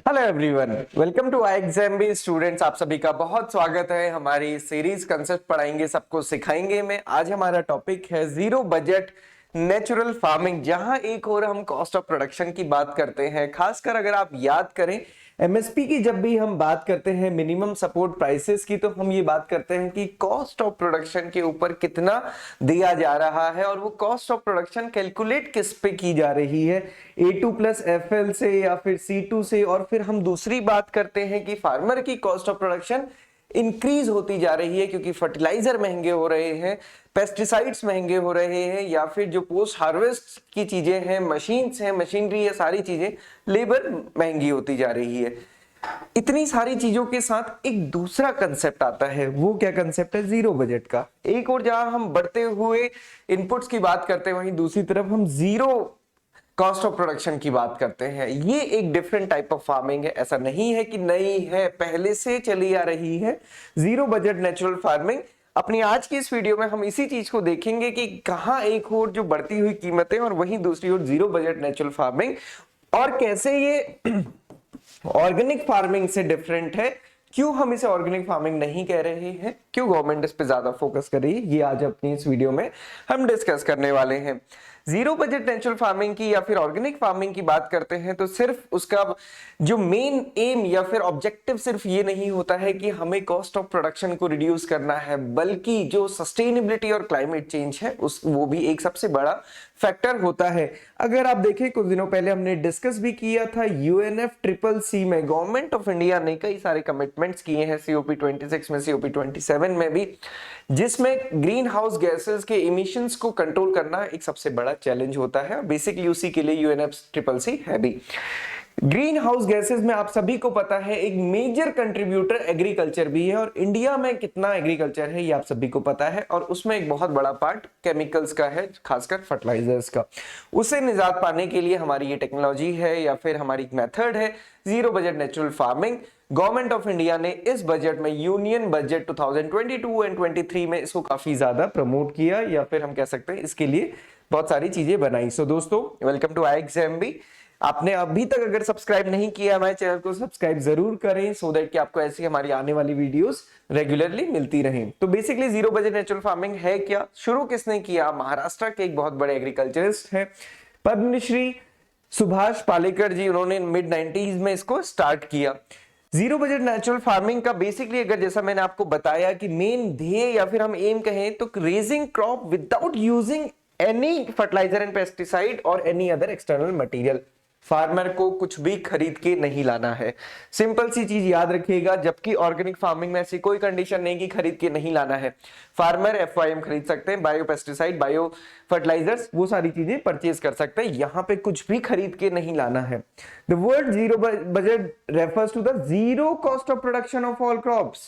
Hello everyone, welcome to I exam B students. आप सभी का बहुत स्वागत है हमारी सीरीज कंसेप्ट पढ़ाएंगे सबको सिखाएंगे में। आज हमारा टॉपिक है जीरो बजट नेचुरल फार्मिंग, जहां एक और हम कॉस्ट ऑफ प्रोडक्शन की बात करते हैं। खासकर अगर आप याद करें एमएसपी की, जब भी हम बात करते हैं मिनिमम सपोर्ट प्राइसेस की, तो हम ये बात करते हैं कि कॉस्ट ऑफ प्रोडक्शन के ऊपर कितना दिया जा रहा है और वो कॉस्ट ऑफ प्रोडक्शन कैलकुलेट किस पे की जा रही है, A2 प्लस FL से या फिर C2 से। और फिर हम दूसरी बात करते हैं कि फार्मर की कॉस्ट ऑफ प्रोडक्शन इंक्रीज होती जा रही है क्योंकि फर्टिलाइजर महंगे हो रहे हैं, पेस्टिसाइड्स महंगे हो रहे हैं, या फिर जो पोस्ट हार्वेस्ट की चीजें हैं, मशीन्स हैं, मशीनरी है, सारी चीजें, लेबर महंगी होती जा रही है। इतनी सारी चीजों के साथ एक दूसरा कंसेप्ट आता है। वो क्या कंसेप्ट है? जीरो बजट का। एक और जहां हम बढ़ते हुए इनपुट्स की बात करते हैं, वहीं दूसरी तरफ हम जीरो कॉस्ट ऑफ प्रोडक्शन की बात करते हैं। ये एक डिफरेंट टाइप ऑफ फार्मिंग है। ऐसा नहीं है कि नई है, पहले से चली आ रही है जीरो बजट नेचुरल फार्मिंग। अपनी आज की इस वीडियो में हम इसी चीज को देखेंगे कि कहां एक और जो बढ़ती हुई कीमतें और वहीं दूसरी ओर जीरो बजट नेचुरल फार्मिंग, और कैसे ये ऑर्गेनिक फार्मिंग से डिफरेंट है। क्यों हम इसे ऑर्गेनिक फार्मिंग नहीं कह रहे हैं, क्यों गवर्नमेंट इस पे ज्यादा फोकस कर रही है, ये आज अपनी इस वीडियो में हम डिस्कस करने वाले हैं। जीरो बजट नेचुरल फार्मिंग की या फिर ऑर्गेनिक फार्मिंग की बात करते हैं तो सिर्फ उसका जो मेन एम या फिर ऑब्जेक्टिव सिर्फ ये नहीं होता है कि हमें कॉस्ट ऑफ प्रोडक्शन को रिड्यूस करना है, बल्कि जो सस्टेनेबिलिटी और क्लाइमेट चेंज है उस वो भी एक सबसे बड़ा फैक्टर होता है। अगर आप देखें, कुछ दिनों पहले हमने डिस्कस भी किया था, UNFCCC में गवर्नमेंट ऑफ इंडिया ने कई सारे कमिटमेंट्स किए हैं, COP26 में, COP27 में भी, जिसमें ग्रीन हाउस गैसेस के इमिशंस को कंट्रोल करना एक सबसे बड़ा चैलेंज होता है। बेसिकली उसी के लिए UNFCCC है भी। ग्रीन हाउस गैसेस में आप सभी को पता है एक मेजर कंट्रीब्यूटर एग्रीकल्चर भी है, और इंडिया में कितना एग्रीकल्चर है ये आप सभी को पता है, और उसमें एक बहुत बड़ा पार्ट केमिकल्स का है, खासकर फर्टिलाइजर्स का। उसे निजात पाने के लिए हमारी ये टेक्नोलॉजी है या फिर हमारी मेथड है zero budget natural farming. Government of India ने इस बजट में, यूनियन बजट 2022 एंड 23 में, इसको काफी ज्यादा प्रमोट किया, या फिर हम कह सकते हैं इसके लिए बहुत सारी चीजें बनाई। सो दोस्तों, वेलकम टू IXMB। आपने अभी तक अगर सब्सक्राइब नहीं किया हमारे चैनल को, सब्सक्राइब जरूर करें, सो दैट कि आपको ऐसी हमारी आने वाली वीडियोस रेगुलरली मिलती रहें। तो basically zero budget natural farming है क्या, शुरू किसने किया? महाराष्ट्र के एक बहुत बड़े एग्रीकल्चरिस्ट हैं, पद्मश्री सुभाष पालेकर जी। उन्होंने मिड 90s में इसको स्टार्ट किया। जीरो बजट नेचुरल फार्मिंग का बेसिकली, अगर जैसा मैंने आपको बताया कि मेन ध्येय या फिर हम एम कहें तो raising crop without using any fertiliser and pesticide और any other external material. Farmer को कुछ भी खरीद के नहीं लाना है। सिंपल सी चीज याद रखिएगा, जबकि ऑर्गेनिक फार्मिंग में ऐसी कोई कंडीशन नहीं कि खरीद के नहीं लाना है। फार्मर FYM खरीद सकते हैं, बायो पेस्टिसाइड, बायो फर्टिलाइजर्स, वो सारी चीजें परचेज कर सकते हैं। यहां पे कुछ भी खरीद के नहीं लाना है। The word zero budget refers to the zero cost of production of all crops.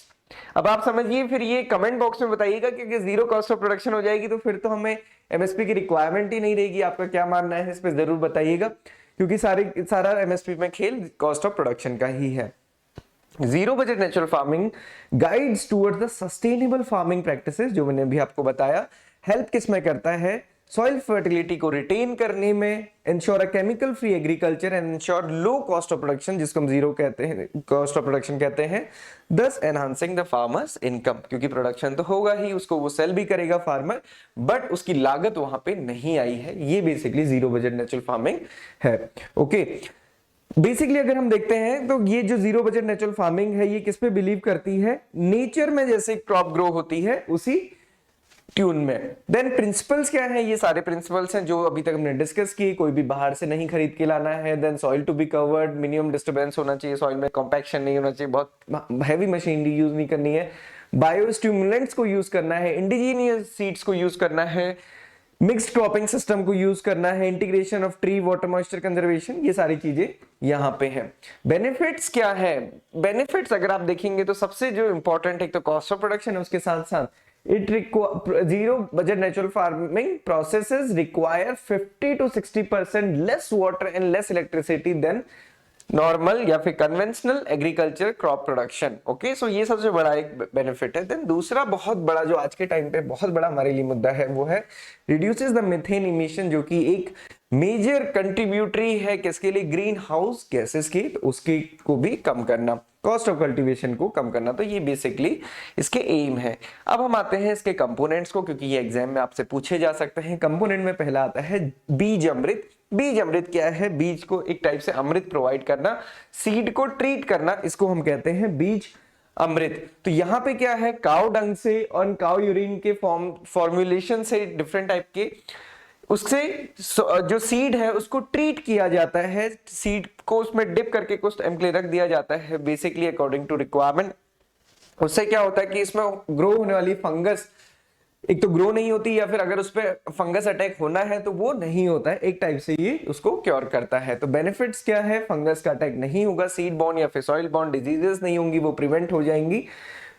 अब आप समझिए, फिर ये कमेंट बॉक्स में बताइएगा कि अगर जीरो कॉस्ट ऑफ प्रोडक्शन हो जाएगी तो फिर तो हमें MSP की रिक्वायरमेंट ही नहीं रहेगी। आपका क्या मानना है इस पे जरूर बताइएगा, क्योंकि सारा MSP में खेल कॉस्ट ऑफ प्रोडक्शन का ही है। Zero budget natural farming guides towards the sustainable farming practices, जो मैंने अभी आपको बताया। हेल्प किस में करता है? सॉइल फर्टिलिटी को रिटेन करने में, ensure a chemical free agriculture and ensure low cost of production, जिसको हम जीरो कहते हैं, कॉस्ट ऑफ प्रोडक्शन कहते हैं, दस एनहांसिंग द फार्मर्स इनकम। क्योंकि प्रोडक्शन तो होगा ही, उसको वो सेल भी करेगा फार्मर, बट उसकी लागत वहां पे नहीं आई है। ये basically zero budget natural farming है। ओके, बेसिकली अगर हम देखते हैं तो ये जो जीरो बजट नेचुरल फार्मिंग है, ये किस पे बिलीव करती है? नेचर में जैसे क्रॉप ग्रो होती है उसी ट्यून में। देन प्रिंसिपल्स क्या है? ये सारे प्रिंसिपल्स हैं जो अभी तक हमने डिस्कस किए। कोई भी बाहर से नहीं खरीद के लाना है। Then soil to be covered, minimum disturbance होना चाहिए सॉइल में, कॉम्पैक्शन नहीं होना चाहिए, बहुत हैवी मशीनरी यूज नहीं करनी है, बायो स्टिमुलेंट्स को यूज करना है, इंडिजीनियस सीड्स को यूज करना है, मिक्स्ड क्रॉपिंग सिस्टम को यूज करना है, integration of tree water moisture conservation, ये सारी चीजें यहां पे हैं। बेनिफिट्स क्या है? बेनिफिट्स अगर आप देखेंगे तो सबसे जो इंपॉर्टेंट एक तो कॉस्ट ऑफ प्रोडक्शन है, उसके साथ साथ zero budget natural farming processes require 50 to 60% less water and less electricity than normal या फिर conventional agriculture crop production. Okay, so ये सबसे बड़ा एक बेनिफिट है। देन दूसरा बहुत बड़ा जो आज के टाइम पे बहुत बड़ा हमारे लिए मुद्दा है वो है रिड्यूसेस द मीथेन इमिशन, जो कि एक मेजर कंट्रीब्यूटरी है किसके लिए, ग्रीन हाउस गैसेस की, तो उसकी को भी कम करना, कॉस्ट ऑफ कल्टीवेशन को कम करना। तो ये बेसिकली इसके एम है। अब हम आते हैं इसके कंपोनेंट्स को, क्योंकि ये एग्जाम में आपसे पूछे जा सकते हैं। कंपोनेंट में पहला आता है बीज अमृत। बीज अमृत क्या है, बीज को एक टाइप से अमृत प्रोवाइड करना, सीड को ट्रीट करना, इसको हम कहते हैं बीज अमृत। तो यहाँ पे क्या है, काउ डंग से और काउ यूरिन के फॉर्मुलेशन से डिफरेंट टाइप के उससे जो सीड है उसको ट्रीट किया जाता है, सीड को उसमें डिप करके कुछ टाइम के लिए रख दिया जाता है, बेसिकली अकॉर्डिंग टू रिक्वायरमेंट। उससे क्या होता है कि इसमें ग्रो होने वाली फंगस एक तो ग्रो नहीं होती, या फिर अगर उस पर फंगस अटैक होना है तो वो नहीं होता है। एक टाइप से ये उसको क्योर करता है। तो बेनिफिट्स क्या है, फंगस का अटैक नहीं होगा, सीड बॉर्न या फिर सॉइल बॉर्न डिजीजेस नहीं होंगी, वो प्रिवेंट हो जाएंगी।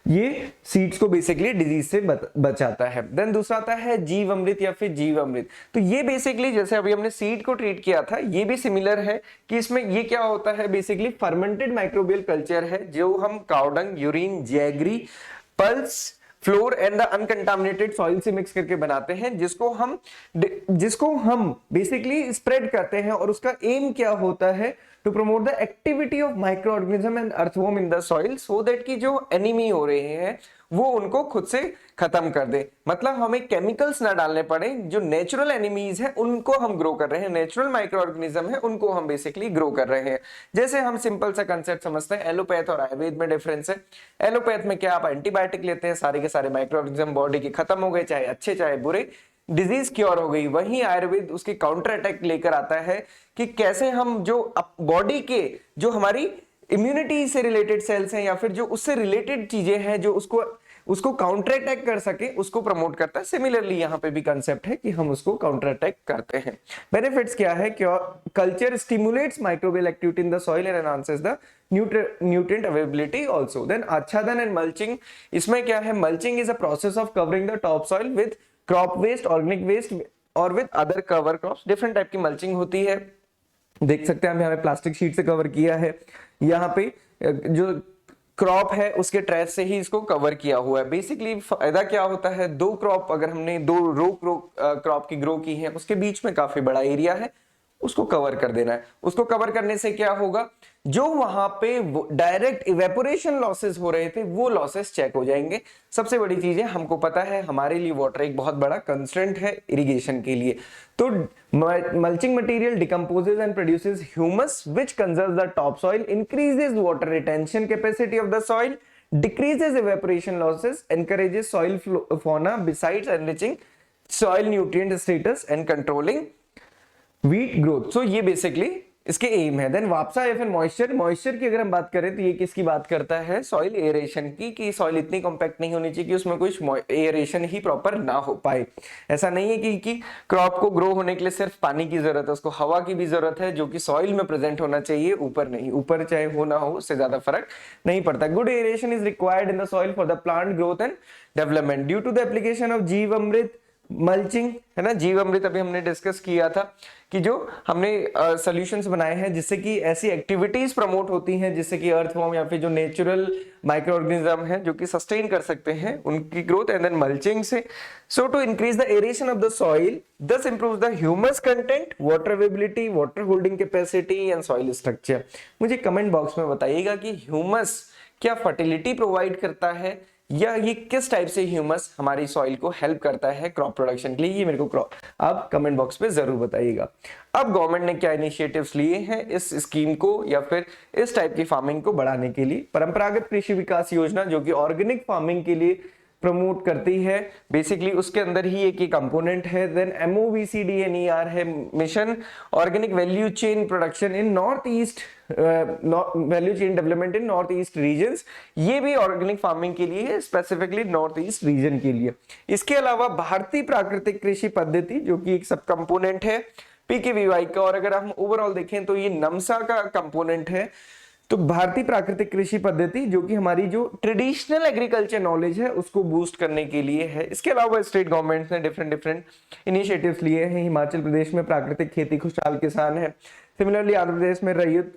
ये सीड्स को बेसिकली डिजीज से बचाता है। देन दूसरा आता है जीव अमृत या फिर जीव अमृत। तो ये बेसिकली जैसे अभी हमने सीड को ट्रीट किया था, ये भी सिमिलर है कि इसमें ये क्या होता है, बेसिकली फर्मेंटेड माइक्रोबियल कल्चर है, जो हम cow dung, urine, jaggery, pulse, flour and the uncontaminated soil से मिक्स करके बनाते हैं, जिसको हम बेसिकली स्प्रेड करते हैं। और उसका एम क्या होता है, to promote the activity of micro organism and earthworm in the soil, so that कि जो एनिमी हो रहे हैं वो उनको खुद से खत्म कर दे। मतलब हमें केमिकल्स ना डालने पड़े, जो नेचुरल एनिमीज है उनको हम ग्रो कर रहे हैं, नेचुरल माइक्रो ऑर्गेनिज्म है उनको हम बेसिकली ग्रो कर रहे हैं। जैसे हम सिंपल सा कंसेप्ट समझते हैं, एलोपैथ और आयुर्वेद में डिफरेंस है। एलोपैथ में क्या, आप एंटीबायोटिक लेते हैं, सारे के सारे माइक्रो ऑर्गेनिज्म बॉडी के खत्म हो गए, चाहे अच्छे चाहे बुरे, डिजीज क्योर हो गई। वहीं आयुर्वेद उसकी काउंटर अटैक लेकर आता है कि कैसे हम जो बॉडी के जो हमारी इम्यूनिटी से रिलेटेड सेल्स हैं या फिर जो उससे रिलेटेड चीजें हैं जो उसको काउंटर अटैक कर सके, उसको प्रमोट करता है। सिमिलरली यहाँ पे भी कंसेप्ट है कि हम उसको काउंटर अटैक करते हैं। बेनिफिट्स क्या है, culture stimulates microbial activity in the soil and enhances the nutrient availability also. Then आच्छादन एंड मल्चिंग, इसमें क्या है, mulching is a process of covering the top soil with crop waste, organic waste और with other cover crops. Different type की mulching होती है, देख सकते हैं हम यहाँ पे प्लास्टिक शीट से कवर किया है, यहाँ पे जो क्रॉप है उसके ट्रेस से ही इसको कवर किया हुआ है। बेसिकली फायदा क्या होता है, दो क्रॉप अगर हमने दो रो क्रॉप की ग्रो की है, उसके बीच में काफी बड़ा एरिया है, उसको कवर कर देना है। उसको कवर करने से क्या होगा, जो वहां पे डायरेक्ट इवेपोरेशन लॉसेस हो रहे थे वो लॉसेस चेक हो जाएंगे। सबसे बड़ी चीज है, हमको पता है हमारे लिए वाटर एक बहुत बड़ा कंस्ट्रेंट है इरिगेशन के लिए। तो mulching material decomposes and produces humus which conserves the top soil, increases water retention capacity of the soil, decreases evaporation losses, encourages soil fauna besides enriching soil nutrient status and controlling weed growth. So ये basically इसके M है। Then वापसा या फिर moisture की अगर हम बात करें तो ये किसकी बात करता है, सॉइल एरेशन की, कि सॉइल इतनी कॉम्पैक्ट नहीं होनी चाहिए कि उसमें कोई एरेशन ही प्रॉपर ना हो पाए। ऐसा नहीं है कि क्रॉप को ग्रो होने के लिए सिर्फ पानी की जरूरत है, उसको हवा की भी जरूरत है, जो कि सॉइल में प्रेजेंट होना चाहिए, ऊपर नहीं। ऊपर चाहे हो ना हो, उससे ज्यादा फर्क नहीं पड़ता। Good aeration is required in the soil for the plant growth and development due to the application of jeevamrit, mulching, है ना। जीवामृत अभी हमने डिस्कस किया था कि जो हमने सॉल्यूशंस बनाए हैं जिससे कि ऐसी एक्टिविटीज प्रमोट होती हैं जिससे कि अर्थवॉर्म या फिर जो नेचुरल माइक्रो ऑर्गेनिज्म है जो कि सस्टेन कर सकते हैं उनकी ग्रोथ। एंड देन मल्चिंग से so to increase the aeration of the soil, this improves the humus content, water availability, water holding capacity and soil structure. मुझे कमेंट बॉक्स में बताइएगा कि ह्यूमस क्या फर्टिलिटी प्रोवाइड करता है, या ये किस टाइप से ह्यूमस हमारी सॉइल को हेल्प करता है क्रॉप प्रोडक्शन के लिए, ये मेरे को आप कमेंट बॉक्स पे जरूर बताइएगा। अब गवर्नमेंट ने क्या इनिशिएटिव्स लिए हैं इस स्कीम को या फिर इस टाइप की फार्मिंग को बढ़ाने के लिए। परंपरागत कृषि विकास योजना जो कि ऑर्गेनिक फार्मिंग के लिए प्रमोट करती है, बेसिकली उसके अंदर ही एक कंपोनेंट है। देन MOVCDNER है, mission organic value chain production in north east, value chain development in north east regions. ये भी ऑर्गेनिक फार्मिंग के लिए है, स्पेसिफिकली नॉर्थ ईस्ट रीजन के लिए। इसके अलावा भारतीय प्राकृतिक कृषि पद्धति जो कि एक सब कंपोनेंट है PKVY का, और अगर हम ओवरऑल देखें तो ये नमसा का कंपोनेंट है। तो भारतीय प्राकृतिक कृषि पद्धति जो कि हमारी जो ट्रेडिशनल एग्रीकल्चर नॉलेज है उसको बूस्ट करने के लिए है। इसके अलावा स्टेट गवर्नमेंट्स ने डिफरेंट इनिशिएटिव्स लिए हैं। हिमाचल प्रदेश में प्राकृतिक खेती खुशहाल किसान है, सिमिलरली आंध्र प्रदेश में रैयत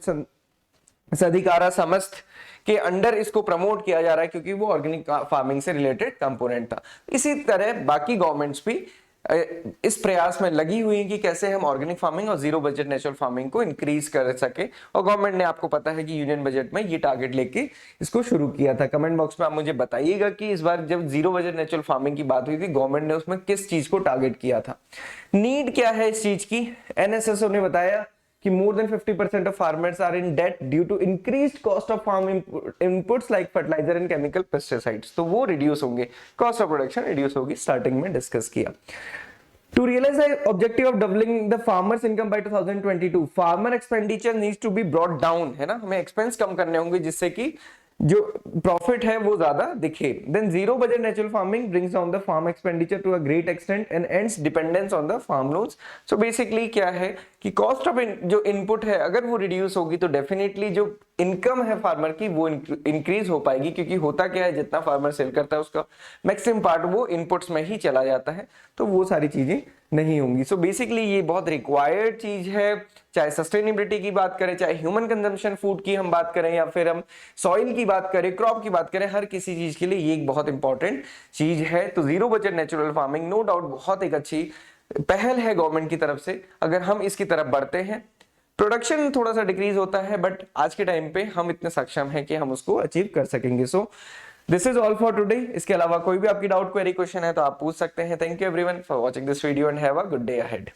सधिकारा समस्त के अंडर इसको प्रमोट किया जा रहा है क्योंकि वो ऑर्गेनिक फार्मिंग से रिलेटेड कंपोनेंट था। इसी तरह बाकी गवर्नमेंट्स भी इस प्रयास में लगी हुई है कि कैसे हम ऑर्गेनिक फार्मिंग और जीरो बजट नेचुरल फार्मिंग को इंक्रीज कर सके, और गवर्नमेंट ने आपको पता है कि यूनियन बजट में ये टारगेट लेके इसको शुरू किया था। कमेंट बॉक्स में आप मुझे बताइएगा कि इस बार जब जीरो बजट नेचुरल फार्मिंग की बात हुई थी गवर्नमेंट ने उसमें किस चीज को टारगेट किया था। नीड क्या है इस चीज की, एनएसएसओ ने बताया कि more than 50% of farmers are in debt due to increased cost of farm inputs like fertilizer and chemical pesticides। तो वो रिड्यूस होंगे, कॉस्ट ऑफ प्रोडक्शन रिड्यूस होगी, स्टार्टिंग में डिस्कस किया। To realize the objective of doubling the farmers income by 2022, farmer expenditure needs to be brought down, है ना, हमें expense कम करने होंगे जिससे कि जो प्रॉफिट है वो ज्यादा दिखे। Then zero budget natural farming brings down the farm expenditure to a great extent and ends dependence on the farm loans. So basically क्या है कि कॉस्ट ऑफ जो इनपुट है अगर वो रिड्यूस होगी तो डेफिनेटली जो इनकम है फार्मर की वो इंक्रीज हो पाएगी, क्योंकि होता क्या है जितना फार्मर सेल करता है उसका मैक्सिमम पार्ट वो इनपुट्स में ही चला जाता है, तो वो सारी चीजें नहीं होंगी। सो बेसिकली ये बहुत रिक्वायर्ड चीज है, चाहे सस्टेनेबिलिटी की बात करें, चाहे ह्यूमन कंजम्पशन फूड की हम बात करें, या फिर हम सॉइल की बात करें, क्रॉप की बात करें, हर किसी चीज के लिए ये एक बहुत इंपॉर्टेंट चीज है। तो zero budget natural farming no doubt बहुत एक अच्छी पहल है गवर्नमेंट की तरफ से। अगर हम इसकी तरफ बढ़ते हैं, प्रोडक्शन थोड़ा सा डिक्रीज होता है बट आज के टाइम पे हम इतने सक्षम हैं कि हम उसको अचीव कर सकेंगे। So this is all for today. इसके अलावा कोई भी आपकी डाउट क्वेरी क्वेश्चन है तो आप पूछ सकते हैं। Thank you everyone for watching this video and have a good day ahead.